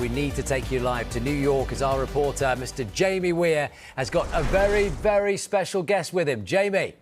we need to take you live to New York as our reporter, Mr. Jamie Weir, has got a very, very special guest with him. Jamie.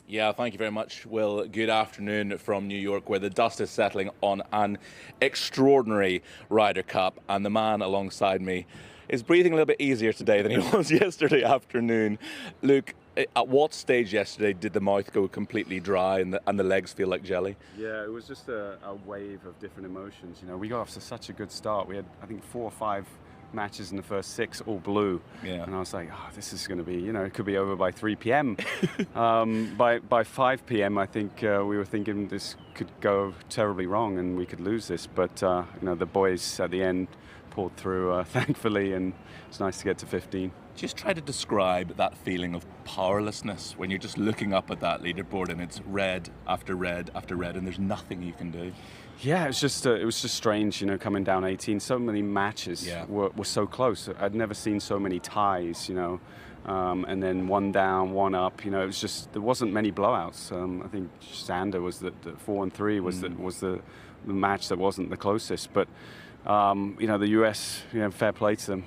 Yeah, thank you very much, Will. Good afternoon from New York, where the dust is settling on an extraordinary Ryder Cup, and the man alongside me is breathing a little bit easier today than he was yesterday afternoon. Luke, at what stage yesterday did the mouth go completely dry and the legs feel like jelly? Yeah, it was just a wave of different emotions. You know, we got off to such a good start. We had, I think, 4 or 5 matches in the first 6, all blue. Yeah. And I was like, oh, this is going to be, you know, it could be over by 3 p.m. By 5 p.m., I think we were thinking this could go terribly wrong and we could lose this. But, you know, the boys at the end pulled through, thankfully, and it's nice to get to 15. Just try to describe that feeling of powerlessness when you're just looking up at that leaderboard and it's red after red after red and there's nothing you can do. Yeah, it was just strange, you know, coming down 18. So many matches were so close. I'd never seen so many ties, you know, and then 1 down, 1 up. You know, it was just, there wasn't many blowouts. I think Sander was the 4 and 3 was the match that wasn't the closest. But you know, the US, you know, fair play to them.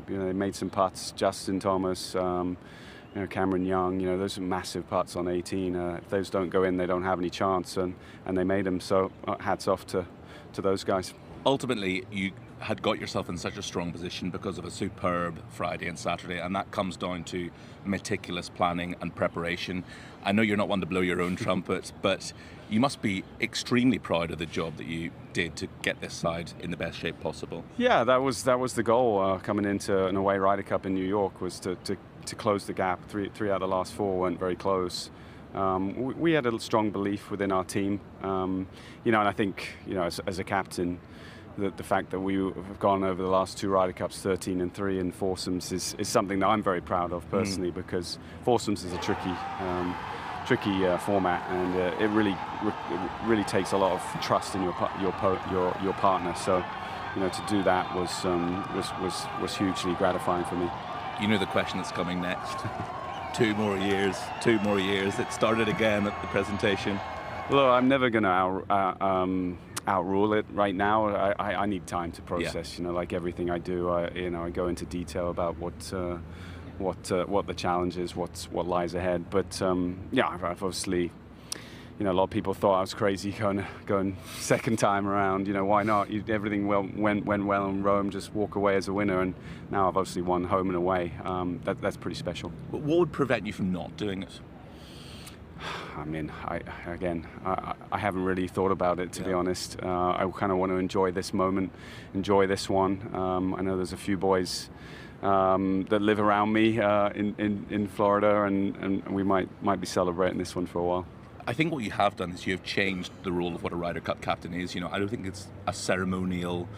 You know, they made some putts. Justin Thomas, you know, Cameron Young, you know, those are massive putts on 18. If those don't go in, they don't have any chance, and they made them. So hats off to those guys. Ultimately, you had got yourself in such a strong position because of a superb Friday and Saturday, and that comes down to meticulous planning and preparation. I know you're not one to blow your own trumpet, but you must be extremely proud of the job that you did to get this side in the best shape possible. Yeah, that was the goal coming into an away Ryder Cup in New York, was to close the gap. Three out of the last 4 weren't very close. We had a strong belief within our team, you know, and I think, you know, as a captain, the fact that we have gone over the last 2 Ryder Cups 13 and 3 in foursomes is something that I'm very proud of personally, because foursomes is a tricky format, and it really takes a lot of trust in your partner. So, you know, to do that was hugely gratifying for me. You know the question that's coming next. 2 more years. It started again at the presentation. Well, I'm never going to outrule it right now. I need time to process. Yeah. You know, like everything I do, you know, I go into detail about what the challenge is, what lies ahead. But yeah, I've obviously, you know, a lot of people thought I was crazy going second time around. You know, why not? Everything went well in Rome. Just walk away as a winner, and now I've obviously won home and away. That's pretty special. But what would prevent you from not doing it? I mean, I haven't really thought about it, to be honest. I kind of want to enjoy this moment, enjoy this one. I know there's a few boys that live around me in Florida, and we might be celebrating this one for a while. I think what you have done is you have changed the role of what a Ryder Cup captain is. You know, I don't think it's a ceremonial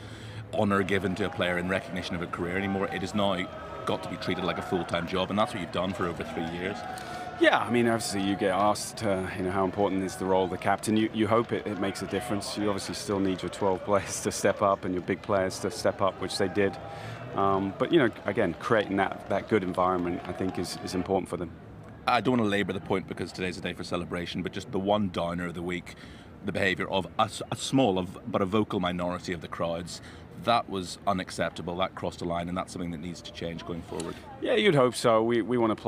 honour given to a player in recognition of a career anymore. It is now got to be treated like a full-time job, and that's what you've done for over 3 years. Yeah, I mean, obviously you get asked, you know, how important is the role of the captain. You hope it makes a difference. You obviously still need your 12 players to step up and your big players to step up, which they did. But, you know, again, creating that good environment, I think, is important for them. I don't want to labour the point because today's a day for celebration, but just the one downer of the week, the behaviour of a small but a vocal minority of the crowds. That was unacceptable. That crossed a line, and that's something that needs to change going forward. Yeah, you'd hope so. We want to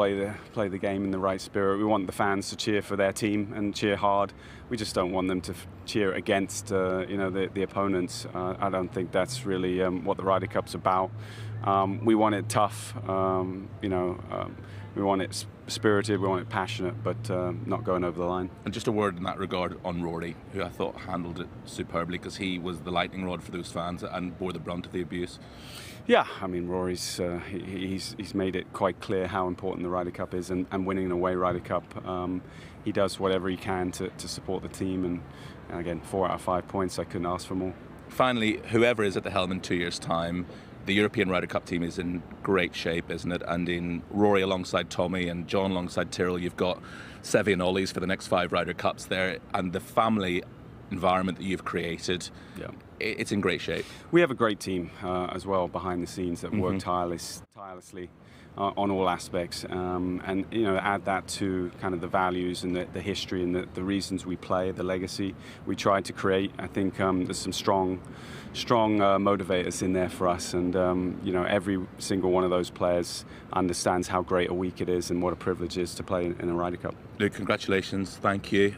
play the game in the right spirit. We want the fans to cheer for their team and cheer hard. We just don't want them to cheer against you know, the opponents. I don't think that's really what the Ryder Cup's about. We want it tough. You know, we want it spirited, we want it passionate, but not going over the line. And just a word in that regard on Rory, who I thought handled it superbly, because he was the lightning rod for those fans and bore the brunt of the abuse. Yeah, I mean, Rory's he's made it quite clear how important the Ryder Cup is, and winning an away Ryder Cup. He does whatever he can to support the team, and again, 4 out of 5 points, I couldn't ask for more. Finally, whoever is at the helm in 2 years' time, the European Ryder Cup team is in great shape, isn't it? And in Rory alongside Tommy and John alongside Tyrrell, you've got Seve and Ollie's for the next 5 Ryder Cups there, and the family environment that you've created, it's in great shape. We have a great team as well behind the scenes that work tirelessly. on all aspects, and you know, add that to kind of the values and the history and the reasons we play, the legacy we try to create. I think there's some strong motivators in there for us, and you know, every single one of those players understands how great a week it is and what a privilege it is to play in a Ryder Cup. Luke, congratulations, thank you.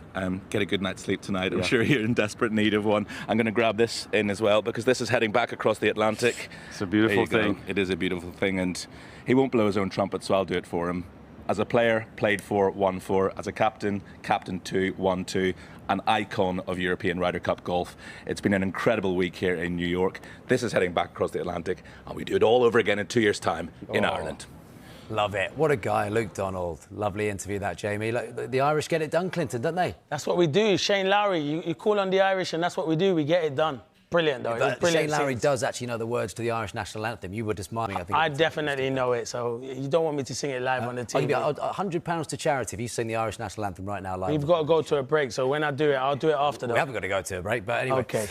Get a good night's sleep tonight. I'm sure you're in desperate need of one. I'm going to grab this in as well, because this is heading back across the Atlantic. It's a beautiful thing. It is a beautiful thing, and he won't blow his own trumpet, so I'll do it for him. As a player, played for, won for. As a captain, captained to, won to. An icon of European Ryder Cup golf. It's been an incredible week here in New York. This is heading back across the Atlantic, and we do it all over again in 2 years' time in Ireland. Love it. What a guy, Luke Donald. Lovely interview that, Jamie. Look, the Irish get it done, Clinton, don't they? That's what we do. Shane Lowry, you call on the Irish, and that's what we do. We get it done. Brilliant, though. It was brilliant. Shane Lowry does actually know the words to the Irish national anthem. You were just miming, I think. I definitely know it, so you don't want me to sing it live on the TV. £100 to charity if you sing the Irish national anthem right now live. We've got to go to a break, so when I do it, I'll do it after that. We haven't got to go to a break, but anyway. OK.